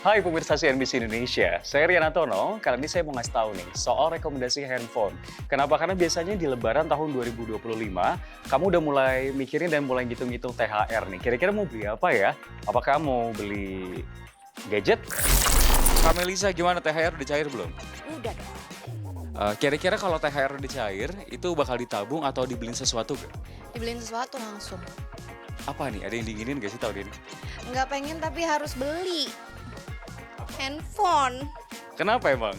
Hai pemirsa CNBC Indonesia, saya Rian Antono. Kali ini saya mau ngasih tahu nih soal rekomendasi handphone. Kenapa? Karena biasanya di lebaran tahun 2025, kamu udah mulai mikirin dan mulai ngitung-ngitung THR nih. Kira-kira mau beli apa ya? Apakah mau beli gadget? Kak Melisa, gimana THR udah cair belum? Udah dong. Kira-kira kalau THR udah cair, itu bakal ditabung atau dibeliin sesuatu gak? Dibeliin sesuatu langsung. Apa nih? Ada yang diinginin gak sih tahun ini? Nggak pengen tapi harus beli. Handphone. Kenapa emang?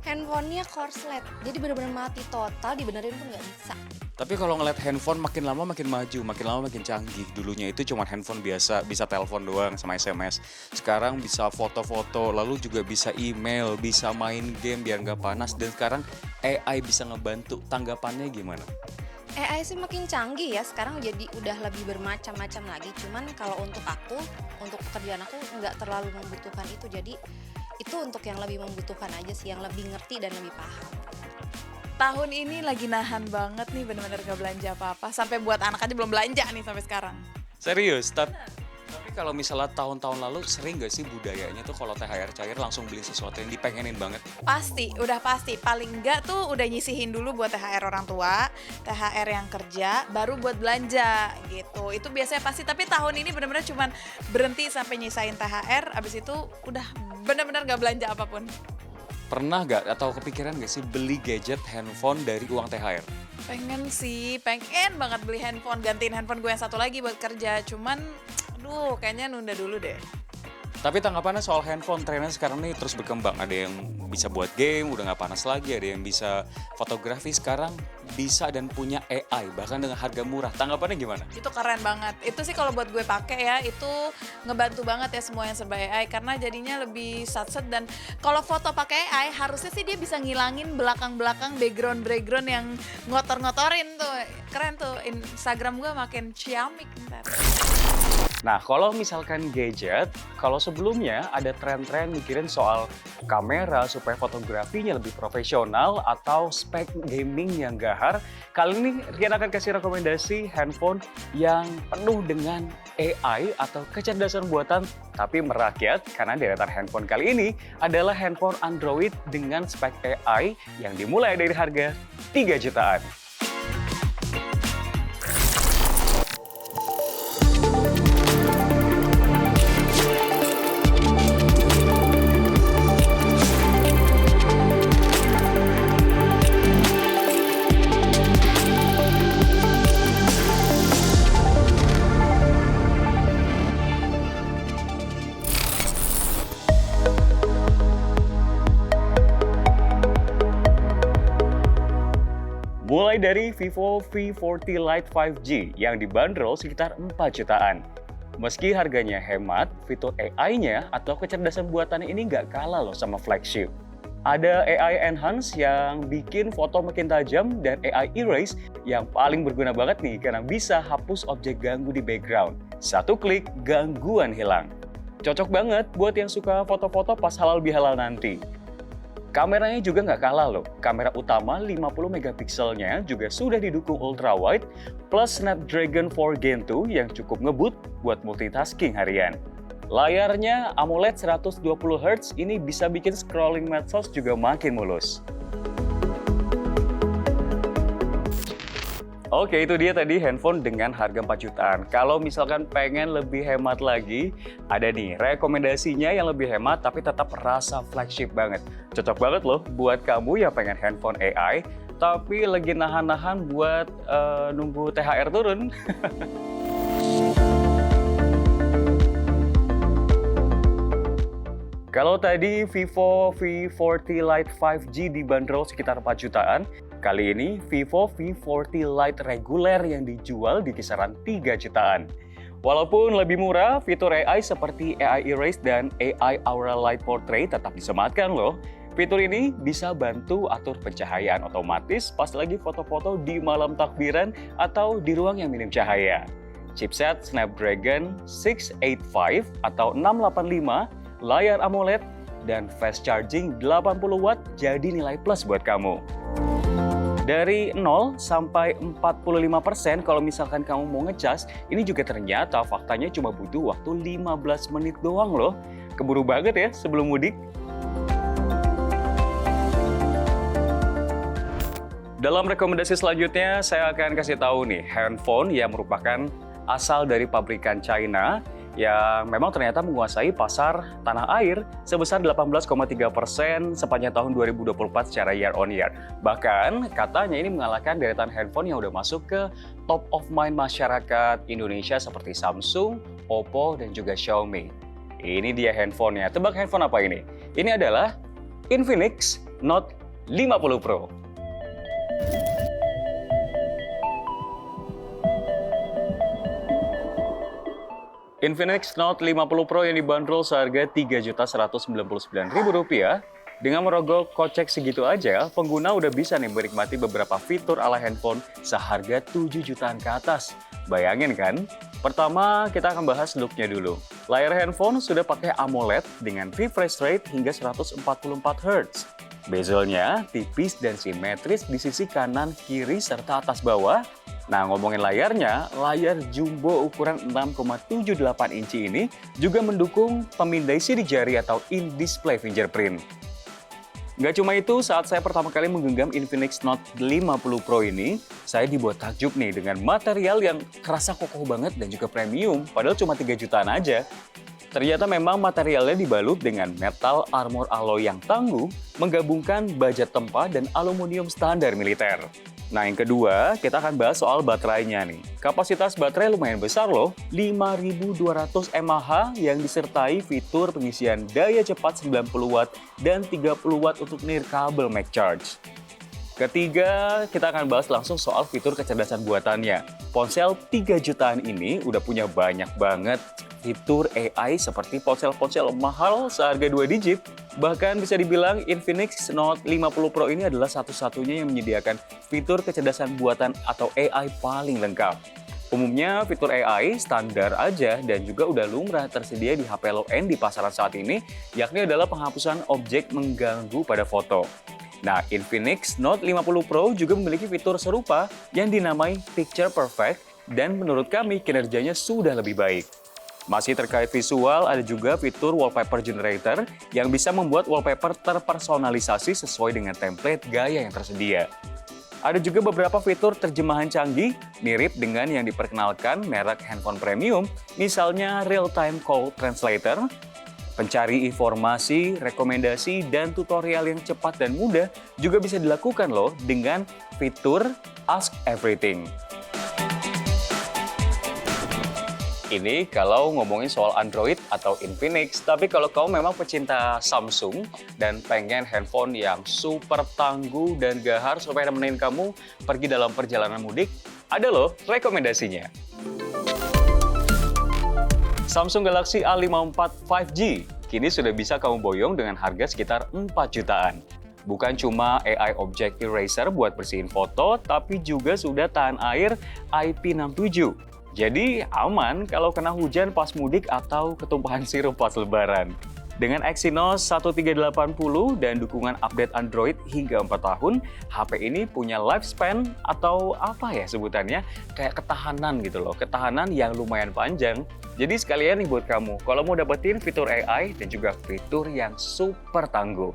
Handphonenya korslet. Jadi benar-benar mati total, dibenerin pun nggak bisa. Tapi kalau ngeliat handphone makin lama makin maju, makin lama makin canggih. Dulunya itu cuma handphone biasa, bisa telepon doang sama SMS. Sekarang bisa foto-foto, lalu juga bisa email, bisa main game biar nggak panas. Dan sekarang AI bisa ngebantu. Tanggapannya gimana? AI sih makin canggih ya, sekarang jadi udah lebih bermacam-macam lagi. Cuman kalau untuk aku, untuk pekerjaan aku nggak terlalu membutuhkan itu. Jadi itu untuk yang lebih membutuhkan aja sih, yang lebih ngerti dan lebih paham. Tahun ini lagi nahan banget nih, bener-bener gak belanja apa-apa. Sampai buat anak aja belum belanja nih sampai sekarang. Serius? Tapi kalau misalnya tahun-tahun lalu sering gak sih budayanya tuh kalau THR cair langsung beli sesuatu yang dipengenin banget? Pasti, udah pasti. Paling enggak tuh udah nyisihin dulu buat THR orang tua, THR yang kerja, baru buat belanja gitu. Itu biasanya pasti, tapi tahun ini bener-bener cuman berhenti sampai nyisain THR, abis itu udah bener-bener gak belanja apapun. Pernah gak atau kepikiran gak sih beli gadget handphone dari uang THR? Pengen sih, pengen banget beli handphone, gantiin handphone gue yang satu lagi buat kerja. Cuman, aduh kayaknya nunda dulu deh. Tapi tanggapannya soal handphone, trennya sekarang nih terus berkembang. Ada yang bisa buat game, udah gak panas lagi. Ada yang bisa fotografi, sekarang bisa dan punya AI, bahkan dengan harga murah. Tanggapannya gimana? Itu keren banget. Itu sih kalau buat gue pakai ya, itu ngebantu banget ya semua yang serba AI. Karena jadinya lebih satset, dan kalau foto pakai AI, harusnya sih dia bisa ngilangin belakang-belakang background yang ngotor-ngotorin tuh. Keren tuh, Instagram gue makin ciamik ntar. Nah, kalau misalkan gadget, kalau sebelumnya ada tren-tren mikirin soal kamera supaya fotografinya lebih profesional atau spek gaming yang gahar, kali ini Rian akan kasih rekomendasi handphone yang penuh dengan AI atau kecerdasan buatan tapi merakyat, karena deretan handphone kali ini adalah handphone Android dengan spek AI yang dimulai dari harga 3 jutaan. Mulai dari Vivo V40 Lite 5G yang dibanderol sekitar 4 jutaan. Meski harganya hemat, fitur AI-nya atau kecerdasan buatannya ini nggak kalah loh sama flagship. Ada AI Enhance yang bikin foto makin tajam dan AI Erase yang paling berguna banget nih karena bisa hapus objek ganggu di background. Satu klik, gangguan hilang. Cocok banget buat yang suka foto-foto pas halal bihalal nanti. Kameranya juga nggak kalah loh. Kamera utama 50 megapikselnya juga sudah didukung ultrawide plus Snapdragon 4 Gen 2 yang cukup ngebut buat multitasking harian. Layarnya AMOLED 120 Hz ini bisa bikin scrolling medsos juga makin mulus. Oke, itu dia tadi handphone dengan harga 4 jutaan. Kalau misalkan pengen lebih hemat lagi, ada nih rekomendasinya yang lebih hemat tapi tetap rasa flagship banget. Cocok banget loh buat kamu yang pengen handphone AI, tapi lagi nahan-nahan buat nunggu THR turun. Kalau tadi Vivo V40 Lite 5G dibanderol sekitar 4 jutaan, kali ini Vivo V40 Lite reguler yang dijual di kisaran 3 jutaan. Walaupun lebih murah, fitur AI seperti AI Erase dan AI Aura Light Portrait tetap disematkan loh. Fitur ini bisa bantu atur pencahayaan otomatis pas lagi foto-foto di malam takbiran atau di ruang yang minim cahaya. Chipset Snapdragon 685 atau 685, layar AMOLED, dan fast charging 80 watt jadi nilai plus buat kamu. Dari 0 sampai 45% kalau misalkan kamu mau ngecas, ini juga ternyata faktanya cuma butuh waktu 15 menit doang loh. Keburu banget ya sebelum mudik. Dalam rekomendasi selanjutnya, saya akan kasih tahu nih, handphone yang merupakan asal dari pabrikan China yang memang ternyata menguasai pasar tanah air sebesar 18,3% sepanjang tahun 2024 secara year on year. Bahkan katanya ini mengalahkan deretan handphone yang udah masuk ke top of mind masyarakat Indonesia seperti Samsung, Oppo, dan juga Xiaomi. Ini dia handphonenya. Tebak handphone apa ini? Ini adalah Infinix Note 50 Pro. Infinix Note 50 Pro yang dibanderol seharga Rp3.199.000. Dengan merogoh kocek segitu aja, pengguna udah bisa nih menikmati beberapa fitur ala handphone seharga 7 jutaan ke atas. Bayangin kan? Pertama, kita akan bahas look-nya dulu. Layar handphone sudah pakai AMOLED dengan refresh rate hingga 144 Hz. Bezelnya tipis dan simetris di sisi kanan, kiri, serta atas bawah. Nah, ngomongin layarnya, layar jumbo ukuran 6,78 inci ini juga mendukung pemindai sidik jari atau in-display fingerprint. Nggak cuma itu, saat saya pertama kali menggenggam Infinix Note 50 Pro ini, saya dibuat takjub nih dengan material yang kerasa kokoh banget dan juga premium, padahal cuma 3 jutaan aja. Ternyata memang materialnya dibalut dengan metal armor alloy yang tangguh, menggabungkan baja tempa dan aluminium standar militer. Nah, yang kedua, kita akan bahas soal baterainya nih. Kapasitas baterai lumayan besar loh, 5200 mAh yang disertai fitur pengisian daya cepat 90 Watt dan 30 Watt untuk nirkabel MagCharge. Ketiga, kita akan bahas langsung soal fitur kecerdasan buatannya. Ponsel 3 jutaan ini udah punya banyak banget fitur AI seperti ponsel-ponsel mahal seharga 2 digit. Bahkan bisa dibilang Infinix Note 50 Pro ini adalah satu-satunya yang menyediakan fitur kecerdasan buatan atau AI paling lengkap. Umumnya fitur AI standar aja dan juga udah lumrah tersedia di HP low-end di pasaran saat ini, yakni adalah penghapusan objek mengganggu pada foto. Nah, Infinix Note 50 Pro juga memiliki fitur serupa yang dinamai Picture Perfect dan menurut kami kinerjanya sudah lebih baik. Masih terkait visual, ada juga fitur Wallpaper Generator yang bisa membuat wallpaper terpersonalisasi sesuai dengan template gaya yang tersedia. Ada juga beberapa fitur terjemahan canggih mirip dengan yang diperkenalkan merek handphone premium, misalnya Real-Time Call Translator, pencari informasi, rekomendasi, dan tutorial yang cepat dan mudah juga bisa dilakukan loh dengan fitur Ask Everything. Ini kalau ngomongin soal Android atau Infinix, tapi kalau kamu memang pecinta Samsung dan pengen handphone yang super tangguh dan gahar supaya nemenin kamu pergi dalam perjalanan mudik, ada loh rekomendasinya. Samsung Galaxy A54 5G kini sudah bisa kamu boyong dengan harga sekitar 4 jutaan. Bukan cuma AI Object Eraser buat bersihin foto, tapi juga sudah tahan air IP67. Jadi aman kalau kena hujan pas mudik atau ketumpahan sirup pas lebaran. Dengan Exynos 1380 dan dukungan update Android hingga 4 tahun, HP ini punya lifespan atau apa ya sebutannya, kayak ketahanan gitu loh, ketahanan yang lumayan panjang. Jadi sekalian nih buat kamu, kalau mau dapetin fitur AI dan juga fitur yang super tangguh.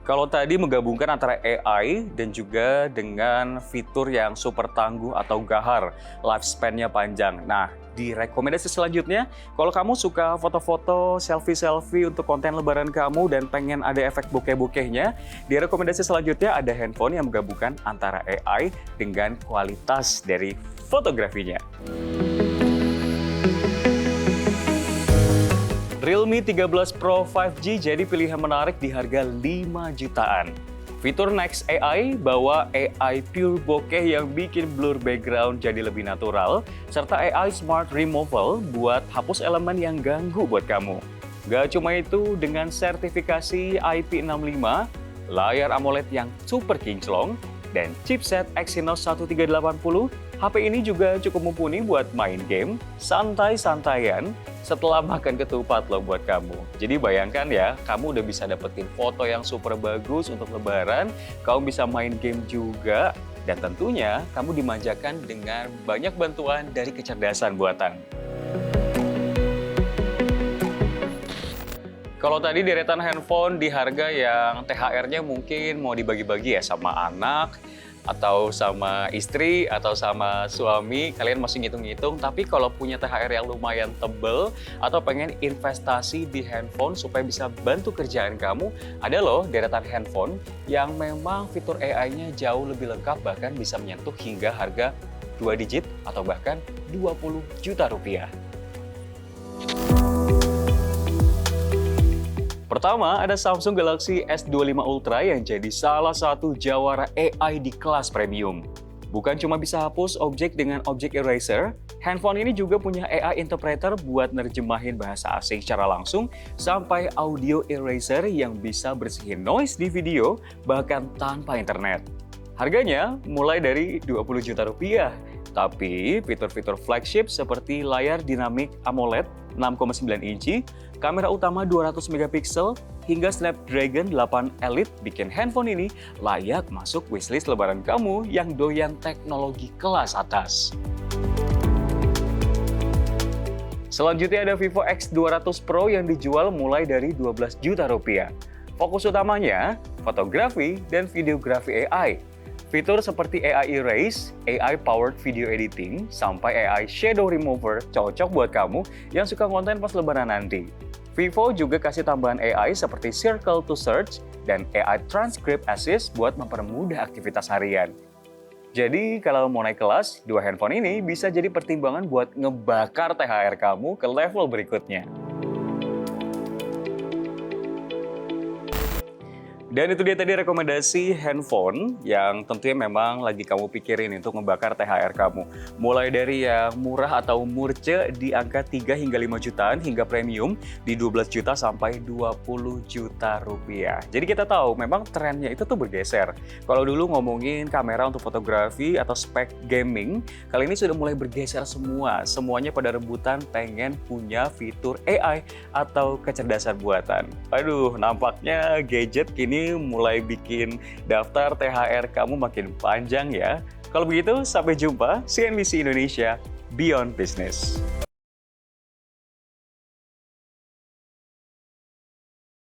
Kalau tadi menggabungkan antara AI dan juga dengan fitur yang super tangguh atau gahar, lifespan-nya panjang. Nah, di rekomendasi selanjutnya, kalau kamu suka foto-foto, selfie-selfie untuk konten lebaran kamu dan pengen ada efek bokeh-bokehnya, di rekomendasi selanjutnya ada handphone yang menggabungkan antara AI dengan kualitas dari fotografinya. Realme 13 Pro 5G jadi pilihan menarik di harga 5 jutaan. Fitur Next AI bawa AI Pure Bokeh yang bikin blur background jadi lebih natural, serta AI Smart Removal buat hapus elemen yang ganggu buat kamu. Gak cuma itu, dengan sertifikasi IP65, layar AMOLED yang super kinclong, dan chipset Exynos 1380, HP ini juga cukup mumpuni buat main game, santai-santaian, setelah makan ketupat loh buat kamu. Jadi bayangkan ya, kamu udah bisa dapetin foto yang super bagus untuk lebaran, kamu bisa main game juga, dan tentunya kamu dimanjakan dengan banyak bantuan dari kecerdasan buatan. Kalau tadi deretan handphone di harga yang THR-nya mungkin mau dibagi-bagi ya sama anak, atau sama istri, atau sama suami, kalian masih ngitung-ngitung. Tapi kalau punya THR yang lumayan tebel, atau pengen investasi di handphone supaya bisa bantu kerjaan kamu, ada loh deretan handphone yang memang fitur AI-nya jauh lebih lengkap, bahkan bisa menyentuh hingga harga 2 digit atau bahkan 20 juta rupiah. Pertama, ada Samsung Galaxy S25 Ultra yang jadi salah satu jawara AI di kelas premium. Bukan cuma bisa hapus objek dengan objek eraser, handphone ini juga punya AI interpreter buat nerjemahin bahasa asing secara langsung, sampai audio eraser yang bisa bersihin noise di video bahkan tanpa internet. Harganya mulai dari 20 juta rupiah. Tapi fitur-fitur flagship seperti layar dinamik AMOLED 6,9 inci, kamera utama 200 megapiksel, hingga Snapdragon 8 Elite bikin handphone ini layak masuk wishlist lebaran kamu yang doyan teknologi kelas atas. Selanjutnya ada Vivo X200 Pro yang dijual mulai dari 12 juta rupiah. Fokus utamanya fotografi dan videografi AI. Fitur seperti AI Erase, AI-powered video editing, sampai AI Shadow Remover cocok buat kamu yang suka konten pas lebaran nanti. Vivo juga kasih tambahan AI seperti Circle to Search dan AI Transcript Assist buat mempermudah aktivitas harian. Jadi kalau mau naik kelas, dua handphone ini bisa jadi pertimbangan buat ngebakar THR kamu ke level berikutnya. Dan itu dia tadi rekomendasi handphone yang tentunya memang lagi kamu pikirin untuk membakar THR kamu. Mulai dari yang murah atau murce di angka 3 hingga 5 jutaan, hingga premium di 12 juta sampai 20 juta rupiah. Jadi kita tahu memang trennya itu tuh bergeser. Kalau dulu ngomongin kamera untuk fotografi atau spek gaming, kali ini sudah mulai bergeser semua. Semuanya pada rebutan pengen punya fitur AI atau kecerdasan buatan. Aduh, nampaknya gadget kini mulai bikin daftar THR kamu makin panjang ya. Kalau begitu, sampai jumpa CNBC Indonesia Beyond Business.